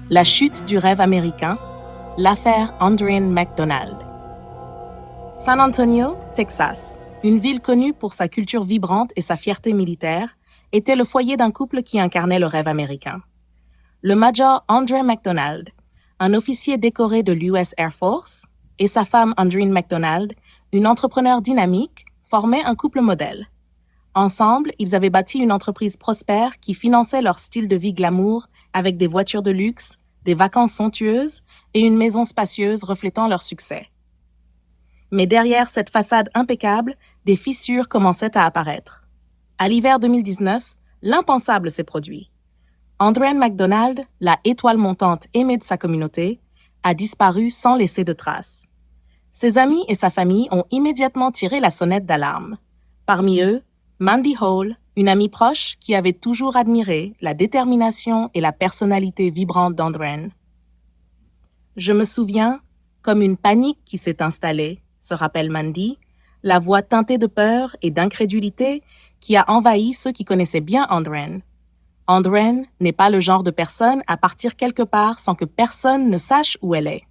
La chute du rêve américain, l'affaire Andren McDonald. San Antonio, Texas, une ville connue pour sa culture vibrante et sa fierté militaire, était le foyer d'un couple qui incarnait le rêve américain. Le Major Andren McDonald, un officier décoré de l'US Air Force, et sa femme Andreen McDonald, une entrepreneure dynamique, formaient un couple modèle. Ensemble, ils avaient bâti une entreprise prospère qui finançait leur style de vie glamour avec des voitures de luxe, des vacances somptueuses et une maison spacieuse reflétant leur succès. Mais derrière cette façade impeccable, des fissures commençaient à apparaître. À l'hiver 2019, l'impensable s'est produit. Andren McDonald, la étoile montante aimée de sa communauté, a disparu sans laisser de traces. Ses amis et sa famille ont immédiatement tiré la sonnette d'alarme. Parmi eux, Mandy Hall, une amie proche qui avait toujours admiré la détermination et la personnalité vibrante d'Andren. Je me souviens, comme une panique qui s'est installée, se rappelle Mandy, la voix teintée de peur et d'incrédulité qui a envahi ceux qui connaissaient bien Andren. Andren n'est pas le genre de personne à partir quelque part sans que personne ne sache où elle est.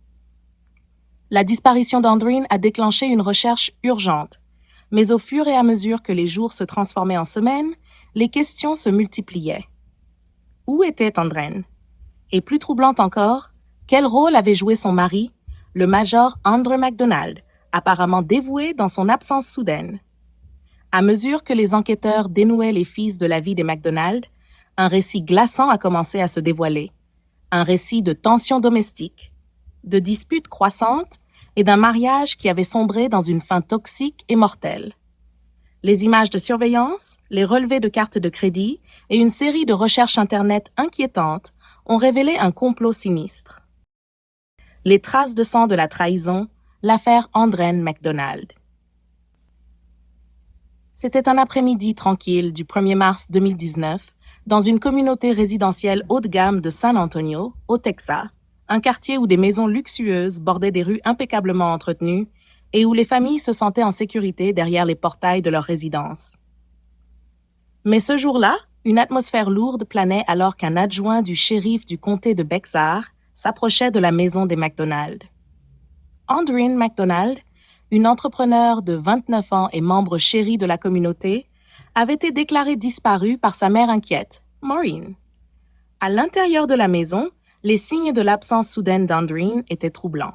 La disparition d'Andren a déclenché une recherche urgente, mais au fur et à mesure que les jours se transformaient en semaines, les questions se multipliaient. Où était Andren? Et plus troublante encore, quel rôle avait joué son mari, le Major Andren McDonald, apparemment dévoué dans son absence soudaine? À mesure que les enquêteurs dénouaient les fils de la vie des McDonald, un récit glaçant a commencé à se dévoiler. Un récit de tensions domestiques, de disputes croissantes et d'un mariage qui avait sombré dans une fin toxique et mortelle. Les images de surveillance, les relevés de cartes de crédit et une série de recherches Internet inquiétantes ont révélé un complot sinistre. Les traces de sang de la trahison, l'affaire Andren McDonald. C'était un après-midi tranquille du 1er mars 2019 dans une communauté résidentielle haut de gamme de San Antonio, au Texas, un quartier où des maisons luxueuses bordaient des rues impeccablement entretenues et où les familles se sentaient en sécurité derrière les portails de leur résidence. Mais ce jour-là, une atmosphère lourde planait alors qu'un adjoint du shérif du comté de Bexar s'approchait de la maison des McDonald. Andren McDonald, une entrepreneure de 29 ans et membre chérie de la communauté, avait été déclarée disparue par sa mère inquiète, Maureen. À l'intérieur de la maison, les signes de l'absence soudaine d'Andren étaient troublants.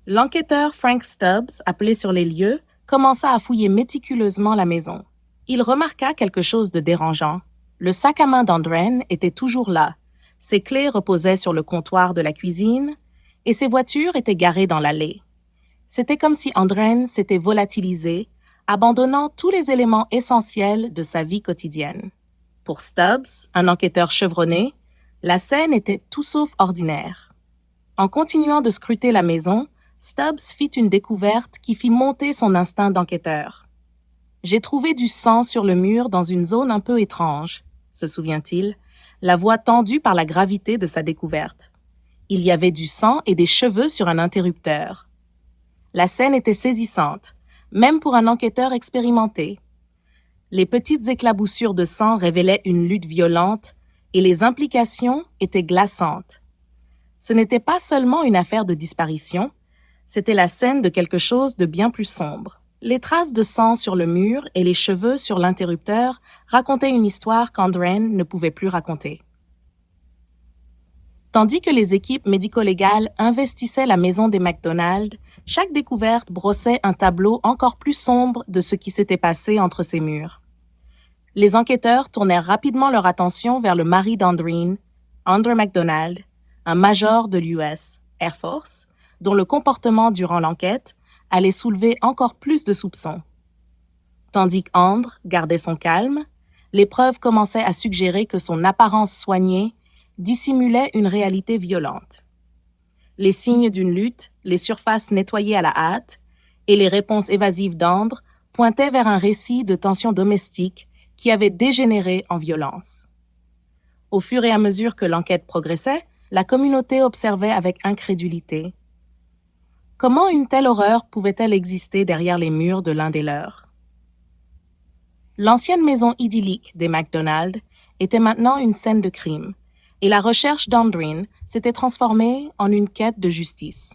L'enquêteur Frank Stubbs, appelé sur les lieux, commença à fouiller méticuleusement la maison. Il remarqua quelque chose de dérangeant. Le sac à main d'Andren était toujours là. Ses clés reposaient sur le comptoir de la cuisine et ses voitures étaient garées dans l'allée. C'était comme si Andren s'était volatilisé, abandonnant tous les éléments essentiels de sa vie quotidienne. Pour Stubbs, un enquêteur chevronné, la scène était tout sauf ordinaire. En continuant de scruter la maison, Stubbs fit une découverte qui fit monter son instinct d'enquêteur. « J'ai trouvé du sang sur le mur dans une zone un peu étrange », se souvient-il, la voix tendue par la gravité de sa découverte. Il y avait du sang et des cheveux sur un interrupteur. La scène était saisissante, même pour un enquêteur expérimenté. Les petites éclaboussures de sang révélaient une lutte violente et les implications étaient glaçantes. Ce n'était pas seulement une affaire de disparition, c'était la scène de quelque chose de bien plus sombre. Les traces de sang sur le mur et les cheveux sur l'interrupteur racontaient une histoire qu'Andren ne pouvait plus raconter. Tandis que les équipes médico-légales investissaient la maison des McDonald, chaque découverte brossait un tableau encore plus sombre de ce qui s'était passé entre ces murs. Les enquêteurs tournèrent rapidement leur attention vers le mari d'Andren, Andren McDonald, un major de l'US Air Force, dont le comportement durant l'enquête allait soulever encore plus de soupçons. Tandis qu'Andre gardait son calme, les preuves commençaient à suggérer que son apparence soignée dissimulait une réalité violente. Les signes d'une lutte, les surfaces nettoyées à la hâte et les réponses évasives d'Andre pointaient vers un récit de tensions domestiques qui avait dégénéré en violence. Au fur et à mesure que l'enquête progressait, la communauté observait avec incrédulité. Comment une telle horreur pouvait-elle exister derrière les murs de l'un des leurs? L'ancienne maison idyllique des McDonald était maintenant une scène de crime, et la recherche d'Andrine s'était transformée en une quête de justice.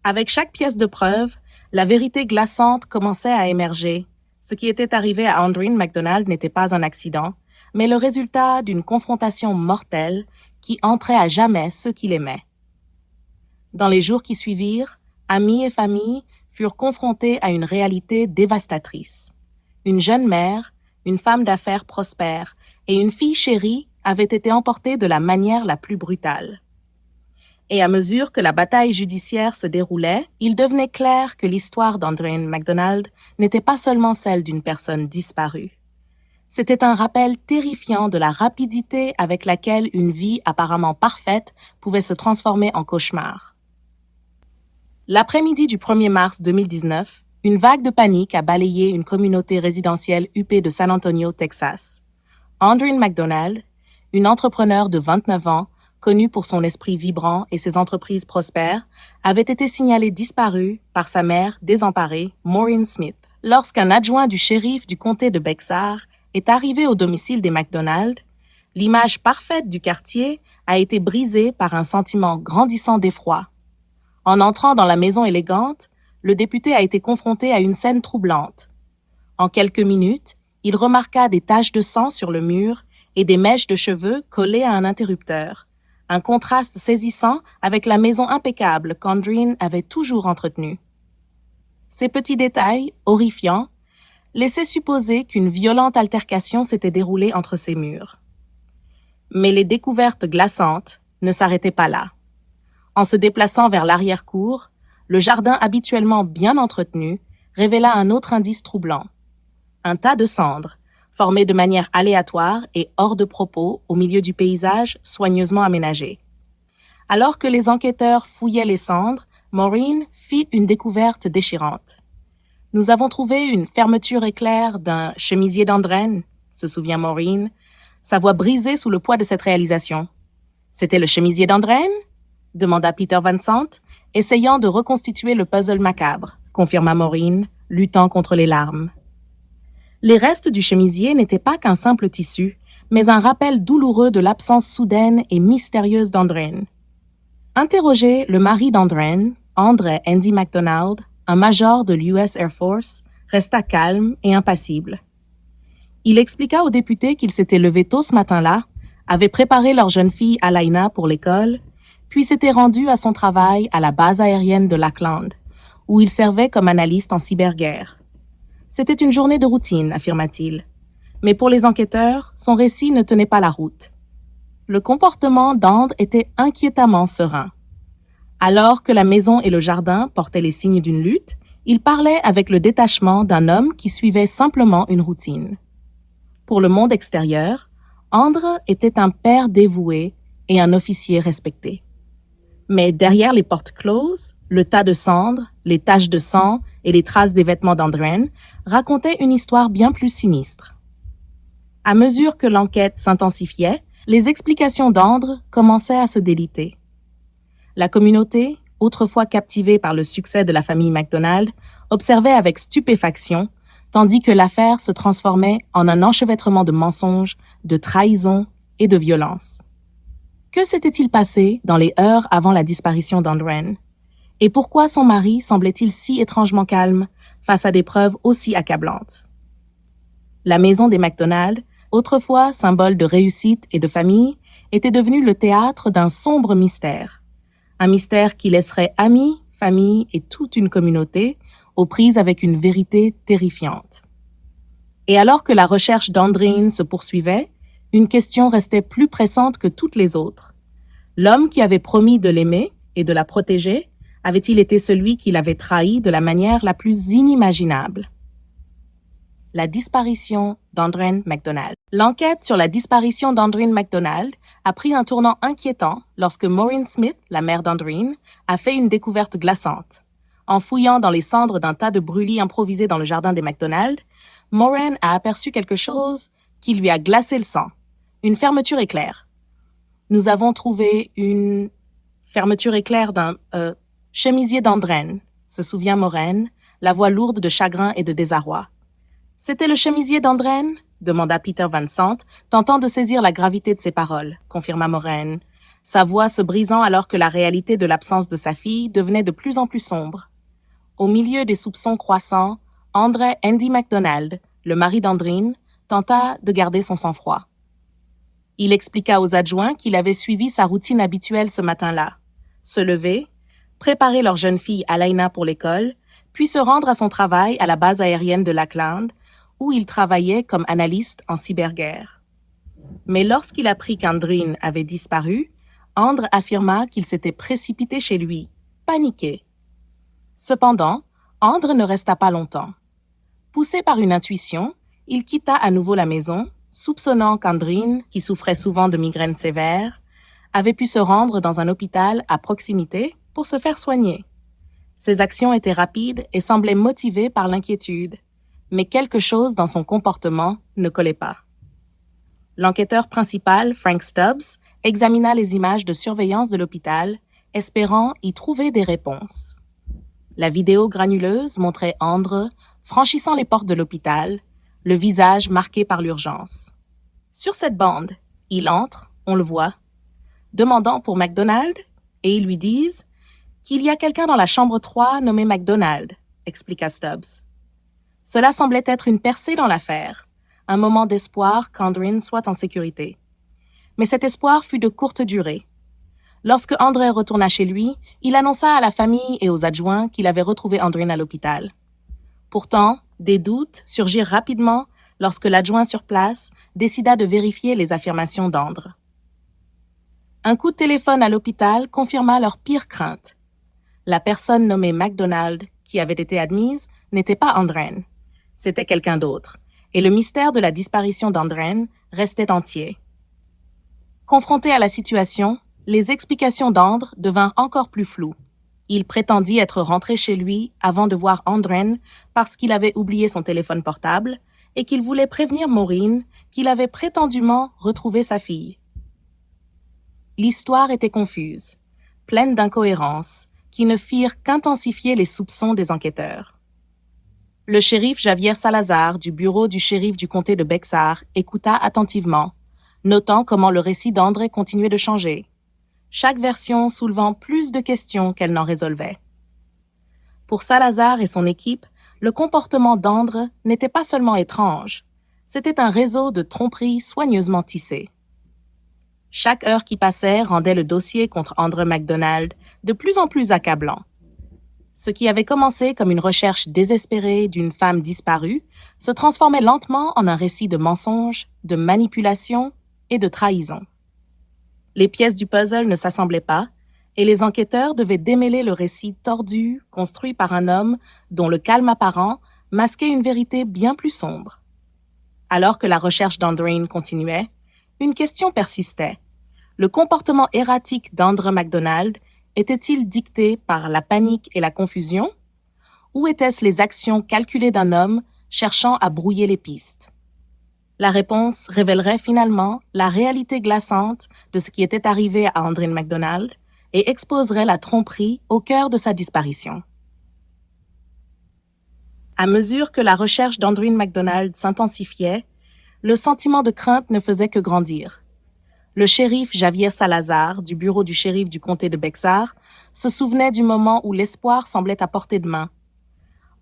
Avec chaque pièce de preuve, la vérité glaçante commençait à émerger. Ce qui était arrivé à Andrine McDonald n'était pas un accident, mais le résultat d'une confrontation mortelle qui entrait à jamais ceux qui l'aimaient. Dans les jours qui suivirent, amis et famille furent confrontés à une réalité dévastatrice. Une jeune mère, une femme d'affaires prospère et une fille chérie avaient été emportées de la manière la plus brutale. Et à mesure que la bataille judiciaire se déroulait, il devenait clair que l'histoire d'Andrine McDonald n'était pas seulement celle d'une personne disparue. C'était un rappel terrifiant de la rapidité avec laquelle une vie apparemment parfaite pouvait se transformer en cauchemar. L'après-midi du 1er mars 2019, une vague de panique a balayé une communauté résidentielle huppée de San Antonio, Texas. Andrine McDonald, une entrepreneure de 29 ans, connue pour son esprit vibrant et ses entreprises prospères, avait été signalée disparue par sa mère désemparée, Maureen Smith. Lorsqu'un adjoint du shérif du comté de Bexar est arrivé au domicile des McDonald, l'image parfaite du quartier a été brisée par un sentiment grandissant d'effroi. En entrant dans la maison élégante, le député a été confronté à une scène troublante. En quelques minutes, il remarqua des taches de sang sur le mur et des mèches de cheveux collées à un interrupteur, un contraste saisissant avec la maison impeccable qu'Andrine avait toujours entretenue. Ces petits détails, horrifiants, laissaient supposer qu'une violente altercation s'était déroulée entre ces murs. Mais les découvertes glaçantes ne s'arrêtaient pas là. En se déplaçant vers l'arrière-cour, le jardin habituellement bien entretenu révéla un autre indice troublant. Un tas de cendres, formé de manière aléatoire et hors de propos au milieu du paysage soigneusement aménagé. Alors que les enquêteurs fouillaient les cendres, Maureen fit une découverte déchirante. « Nous avons trouvé une fermeture éclair d'un chemisier d'Andrine », se souvient Maureen, sa voix brisée sous le poids de cette réalisation. « C'était le chemisier d'Andrine ?» demanda Peter Van Sant, essayant de reconstituer le puzzle macabre, confirma Maureen, luttant contre les larmes. Les restes du chemisier n'étaient pas qu'un simple tissu, mais un rappel douloureux de l'absence soudaine et mystérieuse d'Andrine. Interrogé, le mari d'Andrine, Andre Andy McDonald, un major de l'US Air Force, resta calme et impassible. Il expliqua au député qu'il s'était levé tôt ce matin-là, avait préparé leur jeune fille Alaina pour l'école, puis s'était rendu à son travail à la base aérienne de Lackland, où il servait comme analyste en cyberguerre. C'était une journée de routine, affirma-t-il. Mais pour les enquêteurs, son récit ne tenait pas la route. Le comportement d'And était inquiétamment serein. Alors que la maison et le jardin portaient les signes d'une lutte, il parlait avec le détachement d'un homme qui suivait simplement une routine. Pour le monde extérieur, Andre était un père dévoué et un officier respecté. Mais derrière les portes closes, le tas de cendres, les taches de sang et les traces des vêtements d'Andrine racontaient une histoire bien plus sinistre. À mesure que l'enquête s'intensifiait, les explications d'Andre commençaient à se déliter. La communauté, autrefois captivée par le succès de la famille McDonald, observait avec stupéfaction, tandis que l'affaire se transformait en un enchevêtrement de mensonges, de trahisons et de violences. Que s'était-il passé dans les heures avant la disparition d'Andrine? Et pourquoi son mari semblait-il si étrangement calme face à des preuves aussi accablantes? La maison des McDonald, autrefois symbole de réussite et de famille, était devenue le théâtre d'un sombre mystère. Un mystère qui laisserait amis, famille et toute une communauté aux prises avec une vérité terrifiante. Et alors que la recherche d'Andrine se poursuivait, une question restait plus pressante que toutes les autres. L'homme qui avait promis de l'aimer et de la protéger avait-il été celui qui l'avait trahi de la manière la plus inimaginable? La disparition d'Andrine McDonald. L'enquête sur la disparition d'Andrine McDonald a pris un tournant inquiétant lorsque Maureen Smith, la mère d'Andrine, a fait une découverte glaçante. En fouillant dans les cendres d'un tas de brûlis improvisés dans le jardin des McDonald, Maureen a aperçu quelque chose qui lui a glacé le sang. Une fermeture éclair. Nous avons trouvé une fermeture éclair d'un chemisier d'Andrine, se souvient Maureen, la voix lourde de chagrin et de désarroi. C'était le chemisier d'Andrine? demanda Peter Van Sant, tentant de saisir la gravité de ses paroles, confirma Moraine, sa voix se brisant alors que la réalité de l'absence de sa fille devenait de plus en plus sombre. Au milieu des soupçons croissants, André Andy MacDonald, le mari d'Andrine, tenta de garder son sang-froid. Il expliqua aux adjoints qu'il avait suivi sa routine habituelle ce matin-là. Se lever, préparer leur jeune fille Alaina pour l'école, puis se rendre à son travail à la base aérienne de Lackland, où il travaillait comme analyste en cyberguerre. Mais lorsqu'il apprit qu'Andrine avait disparu, Andre affirma qu'il s'était précipité chez lui, paniqué. Cependant, Andre ne resta pas longtemps. Poussé par une intuition, il quitta à nouveau la maison, soupçonnant qu'Andrine, qui souffrait souvent de migraines sévères, avait pu se rendre dans un hôpital à proximité pour se faire soigner. Ses actions étaient rapides et semblaient motivées par l'inquiétude, mais quelque chose dans son comportement ne collait pas. L'enquêteur principal, Frank Stubbs, examina les images de surveillance de l'hôpital, espérant y trouver des réponses. La vidéo granuleuse montrait Andre franchissant les portes de l'hôpital, le visage marqué par l'urgence. Sur cette bande, il entre, on le voit, demandant pour MacDonald, et ils lui disent qu'il y a quelqu'un dans la chambre 3 nommé MacDonald, expliqua Stubbs. Cela semblait être une percée dans l'affaire, un moment d'espoir qu'Andrine soit en sécurité. Mais cet espoir fut de courte durée. Lorsque André retourna chez lui, il annonça à la famille et aux adjoints qu'il avait retrouvé Andrine à l'hôpital. Pourtant, des doutes surgirent rapidement lorsque l'adjoint sur place décida de vérifier les affirmations d'Andre. Un coup de téléphone à l'hôpital confirma leur pire crainte. La personne nommée MacDonald qui avait été admise n'était pas Andrine. C'était quelqu'un d'autre, et le mystère de la disparition d'Andrine restait entier. Confronté à la situation, les explications d'Andre devinrent encore plus floues. Il prétendit être rentré chez lui avant de voir Andrine parce qu'il avait oublié son téléphone portable et qu'il voulait prévenir Maureen qu'il avait prétendument retrouvé sa fille. L'histoire était confuse, pleine d'incohérences, qui ne firent qu'intensifier les soupçons des enquêteurs. Le shérif Javier Salazar du bureau du shérif du comté de Bexar écouta attentivement, notant comment le récit d'André continuait de changer, chaque version soulevant plus de questions qu'elle n'en résolvait. Pour Salazar et son équipe, le comportement d'Andre n'était pas seulement étrange, c'était un réseau de tromperies soigneusement tissé. Chaque heure qui passait rendait le dossier contre Andre MacDonald de plus en plus accablant. Ce qui avait commencé comme une recherche désespérée d'une femme disparue se transformait lentement en un récit de mensonges, de manipulation et de trahison. Les pièces du puzzle ne s'assemblaient pas, et les enquêteurs devaient démêler le récit tordu construit par un homme dont le calme apparent masquait une vérité bien plus sombre. Alors que la recherche d'Andrine continuait, une question persistait. Le comportement erratique d'Andre MacDonald était-il dicté par la panique et la confusion, ou étaient-ce les actions calculées d'un homme cherchant à brouiller les pistes? La réponse révélerait finalement la réalité glaçante de ce qui était arrivé à Andrine MacDonald et exposerait la tromperie au cœur de sa disparition. À mesure que la recherche d'Andrine MacDonald s'intensifiait, le sentiment de crainte ne faisait que grandir. Le shérif Javier Salazar, du bureau du shérif du comté de Bexar, se souvenait du moment où l'espoir semblait à portée de main.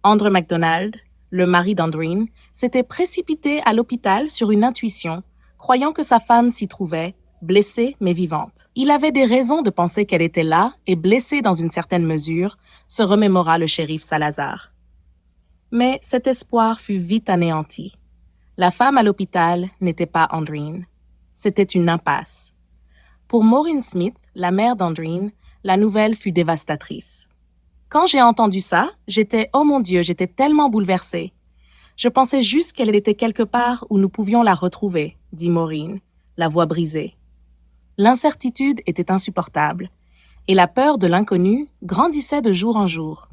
Andre MacDonald, le mari d'Andrine, s'était précipité à l'hôpital sur une intuition, croyant que sa femme s'y trouvait, blessée mais vivante. Il avait des raisons de penser qu'elle était là et blessée dans une certaine mesure, se remémora le shérif Salazar. Mais cet espoir fut vite anéanti. La femme à l'hôpital n'était pas Andrine. C'était une impasse. Pour Maureen Smith, la mère d'Andrine, la nouvelle fut dévastatrice. Quand j'ai entendu ça, oh mon Dieu, j'étais tellement bouleversée. Je pensais juste qu'elle était quelque part où nous pouvions la retrouver, dit Maureen, la voix brisée. L'incertitude était insupportable, et la peur de l'inconnu grandissait de jour en jour.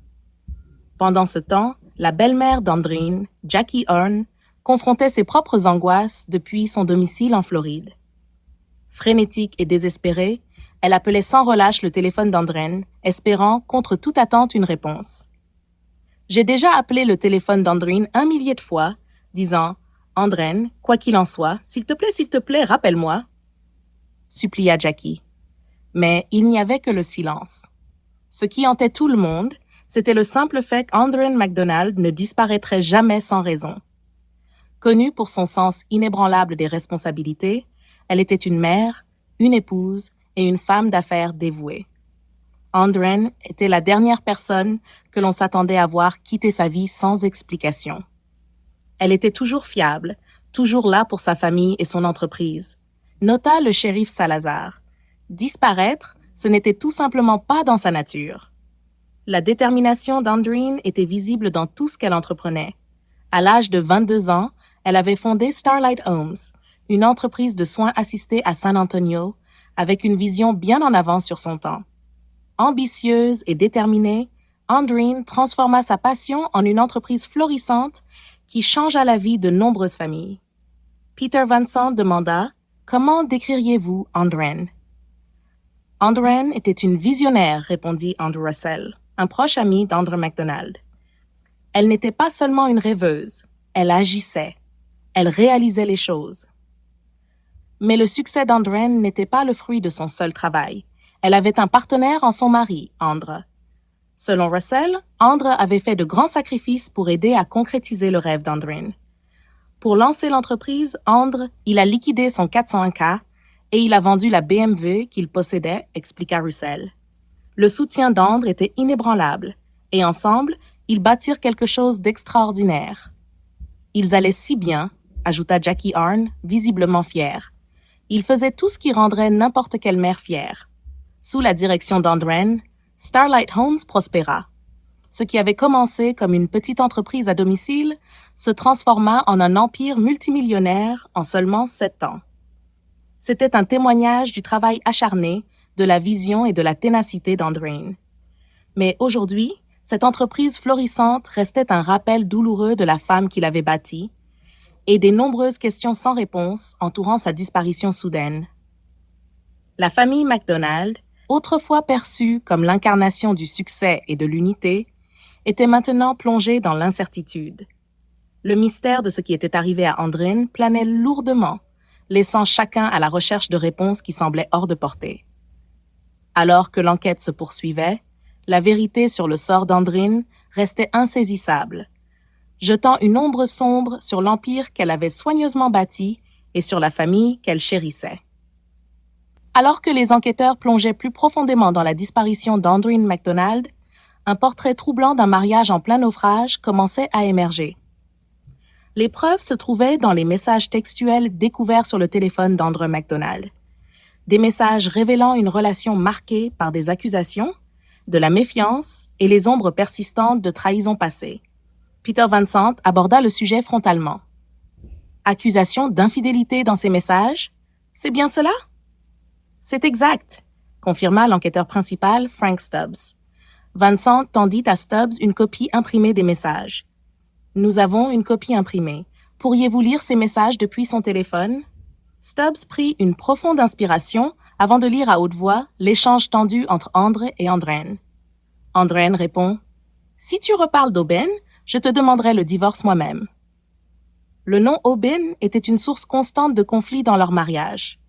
Pendant ce temps, la belle-mère d'Andrine, Jackie Hearn, confrontait ses propres angoisses depuis son domicile en Floride. Frénétique et désespérée, elle appelait sans relâche le téléphone d'Andrine, espérant, contre toute attente, une réponse. J'ai déjà appelé le téléphone d'Andrine 1 millier de fois, disant « Andren, quoi qu'il en soit, s'il te plaît, rappelle-moi, supplia Jackie. Mais il n'y avait que le silence. Ce qui hantait tout le monde, c'était le simple fait qu'Andren MacDonald ne disparaîtrait jamais sans raison. Connue pour son sens inébranlable des responsabilités, elle était une mère, une épouse et une femme d'affaires dévouée. Andren était la dernière personne que l'on s'attendait à voir quitter sa vie sans explication. Elle était toujours fiable, toujours là pour sa famille et son entreprise, nota le shérif Salazar. Disparaître, ce n'était tout simplement pas dans sa nature. La détermination d'Andreen était visible dans tout ce qu'elle entreprenait. À l'âge de 22 ans, elle avait fondé Starlight Homes, une entreprise de soins assistés à San Antonio, avec une vision bien en avance sur son temps. Ambitieuse et déterminée, Andreen transforma sa passion en une entreprise florissante qui changea la vie de nombreuses familles. Peter Vincent demanda « Comment décririez-vous Andren ?» Andren était une visionnaire, répondit Andrew Russell, un proche ami d'Andrew MacDonald. Elle n'était pas seulement une rêveuse, elle agissait, elle réalisait les choses. Mais le succès d'Andren n'était pas le fruit de son seul travail. Elle avait un partenaire en son mari, Andre. Selon Russell, Andre avait fait de grands sacrifices pour aider à concrétiser le rêve d'Andren. Pour lancer l'entreprise, Andre, il a liquidé son 401K et il a vendu la BMW qu'il possédait, expliqua Russell. Le soutien d'Andre était inébranlable et ensemble, ils bâtirent quelque chose d'extraordinaire. Ils allaient si bien, ajouta Jackie Arn, visiblement fière. Ils faisaient tout ce qui rendrait n'importe quelle mère fière. Sous la direction d'Andren, Starlight Homes prospéra. Ce qui avait commencé comme une petite entreprise à domicile se transforma en un empire multimillionnaire en seulement 7 ans. C'était un témoignage du travail acharné, de la vision et de la ténacité d'Andreen. Mais aujourd'hui, cette entreprise florissante restait un rappel douloureux de la femme qui l'avait bâtie et des nombreuses questions sans réponse entourant sa disparition soudaine. La famille MacDonald, autrefois perçue comme l'incarnation du succès et de l'unité, était maintenant plongée dans l'incertitude. Le mystère de ce qui était arrivé à Andreen planait lourdement, laissant chacun à la recherche de réponses qui semblaient hors de portée. Alors que l'enquête se poursuivait, la vérité sur le sort d'Andreen restait insaisissable, jetant une ombre sombre sur l'empire qu'elle avait soigneusement bâti et sur la famille qu'elle chérissait. Alors que les enquêteurs plongeaient plus profondément dans la disparition d'Andreen MacDonald, un portrait troublant d'un mariage en plein naufrage commençait à émerger. Les preuves se trouvaient dans les messages textuels découverts sur le téléphone d'Andrew MacDonald. Des messages révélant une relation marquée par des accusations, de la méfiance et les ombres persistantes de trahison passée. Peter Vincent aborda le sujet frontalement. Accusation d'infidélité dans ces messages? C'est bien cela? C'est exact, confirma l'enquêteur principal, Frank Stubbs. Vincent tendit à Stubbs une copie imprimée des messages. Nous avons une copie imprimée. Pourriez-vous lire ces messages depuis son téléphone? Stubbs prit une profonde inspiration avant de lire à haute voix l'échange tendu entre Andre et Andren. Andren répond « Si tu reparles d'Aubin, je te demanderai le divorce moi-même. » Le nom Aubin était une source constante de conflits dans leur mariage.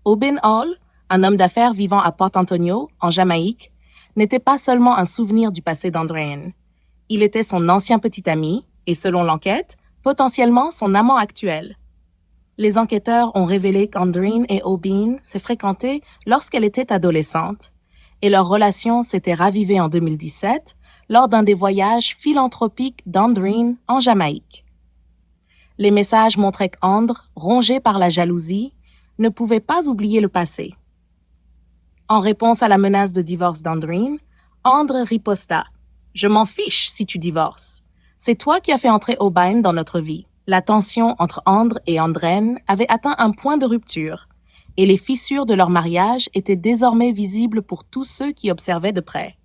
Aubin Hall, un homme d'affaires vivant à Port Antonio, en Jamaïque, n'était pas seulement un souvenir du passé d'Andreen. Il était son ancien petit ami et, selon l'enquête, potentiellement son amant actuel. Les enquêteurs ont révélé qu'Andreen et Aubin s'est fréquentées lorsqu'elle était adolescente et leur relation s'était ravivée en 2017 lors d'un des voyages philanthropiques d'Andreen en Jamaïque. Les messages montraient qu'Andre, rongé par la jalousie, ne pouvait pas oublier le passé. En réponse à la menace de divorce d'Andreen, Andre riposta « Je m'en fiche si tu divorces. C'est toi qui as fait entrer Aubin dans notre vie. » La tension entre Andre et Andren avait atteint un point de rupture, et les fissures de leur mariage étaient désormais visibles pour tous ceux qui observaient de près.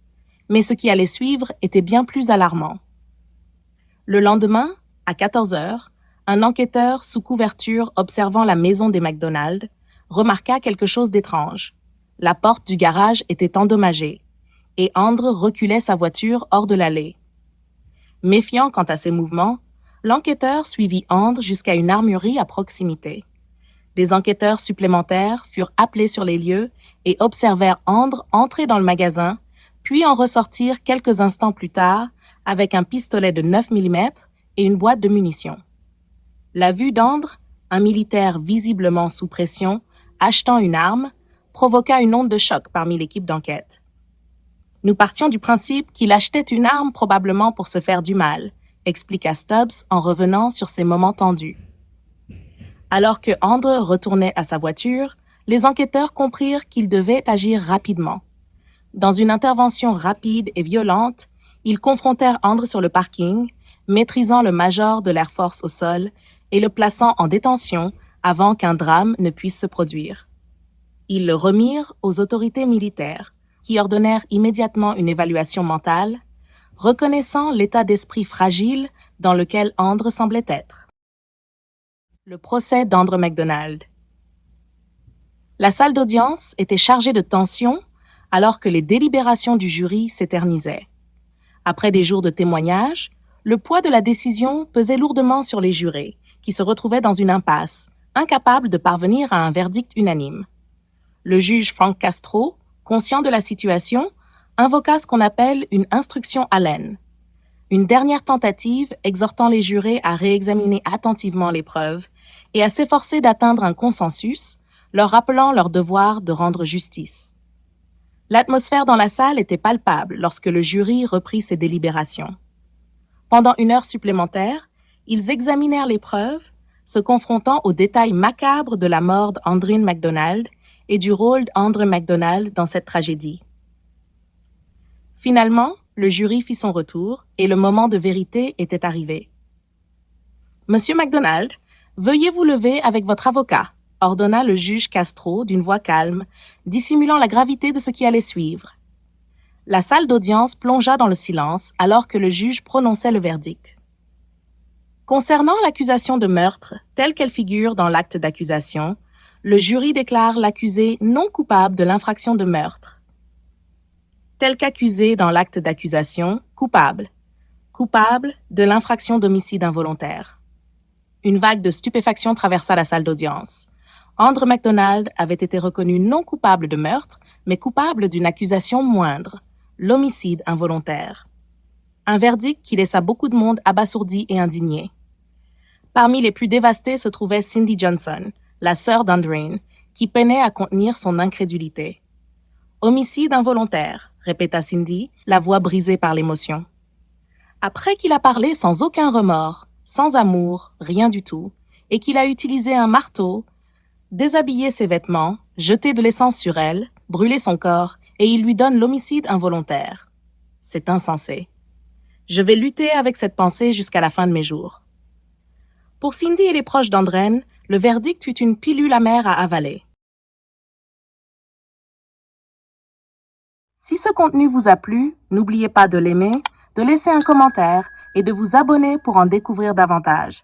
Mais ce qui allait suivre était bien plus alarmant. Le lendemain, à 14 heures, un enquêteur sous couverture observant la maison des MacDonald remarqua quelque chose d'étrange. La porte du garage était endommagée, et Andre reculait sa voiture hors de l'allée. Méfiant quant à ses mouvements, l'enquêteur suivit Andre jusqu'à une armurerie à proximité. Des enquêteurs supplémentaires furent appelés sur les lieux et observèrent Andre entrer dans le magasin, puis en ressortir quelques instants plus tard avec un pistolet de 9 mm et une boîte de munitions. La vue d'Andre, un militaire visiblement sous pression, achetant une arme, provoqua une onde de choc parmi l'équipe d'enquête. Nous partions du principe qu'il achetait une arme probablement pour se faire du mal, expliqua Stubbs en revenant sur ces moments tendus. Alors que Andre retournait à sa voiture, les enquêteurs comprirent qu'ils devaient agir rapidement. Dans une intervention rapide et violente, ils confrontèrent Andre sur le parking, maîtrisant le major de l'Air Force au sol et le plaçant en détention avant qu'un drame ne puisse se produire. Ils le remirent aux autorités militaires, qui ordonnèrent immédiatement une évaluation mentale, reconnaissant l'état d'esprit fragile dans lequel Andre semblait être. Le procès d'Andre MacDonald. La salle d'audience était chargée de tension alors que les délibérations du jury s'éternisaient. Après des jours de témoignages, le poids de la décision pesait lourdement sur les jurés, qui se retrouvaient dans une impasse, incapables de parvenir à un verdict unanime. Le juge Frank Castro, conscient de la situation, invoqua ce qu'on appelle une instruction Allen, une dernière tentative exhortant les jurés à réexaminer attentivement les preuves et à s'efforcer d'atteindre un consensus, leur rappelant leur devoir de rendre justice. L'atmosphère dans la salle était palpable lorsque le jury reprit ses délibérations. Pendant 1 heure supplémentaire, ils examinèrent les preuves, se confrontant aux détails macabres de la mort d'Andrine MacDonald et du rôle d'Andre MacDonald dans cette tragédie. Finalement, le jury fit son retour et le moment de vérité était arrivé. « Monsieur MacDonald, veuillez vous lever avec votre avocat », ordonna le juge Castro d'une voix calme, dissimulant la gravité de ce qui allait suivre. La salle d'audience plongea dans le silence alors que le juge prononçait le verdict. Concernant l'accusation de meurtre, telle qu'elle figure dans l'acte d'accusation, le jury déclare l'accusé non coupable de l'infraction de meurtre. Tel qu'accusé dans l'acte d'accusation, coupable. Coupable de l'infraction d'homicide involontaire. Une vague de stupéfaction traversa la salle d'audience. Andre MacDonald avait été reconnu non coupable de meurtre, mais coupable d'une accusation moindre, l'homicide involontaire. Un verdict qui laissa beaucoup de monde abasourdi et indigné. Parmi les plus dévastés se trouvait Cindy Johnson, la sœur d'Andrine, qui peinait à contenir son incrédulité. « Homicide involontaire », répéta Cindy, la voix brisée par l'émotion. Après qu'il a parlé sans aucun remords, sans amour, rien du tout, et qu'il a utilisé un marteau, déshabillé ses vêtements, jeté de l'essence sur elle, brûlé son corps, et il lui donne l'homicide involontaire. C'est insensé. Je vais lutter avec cette pensée jusqu'à la fin de mes jours. Pour Cindy et les proches d'Andrine, le verdict fut une pilule amère à avaler. Si ce contenu vous a plu, n'oubliez pas de l'aimer, de laisser un commentaire et de vous abonner pour en découvrir davantage.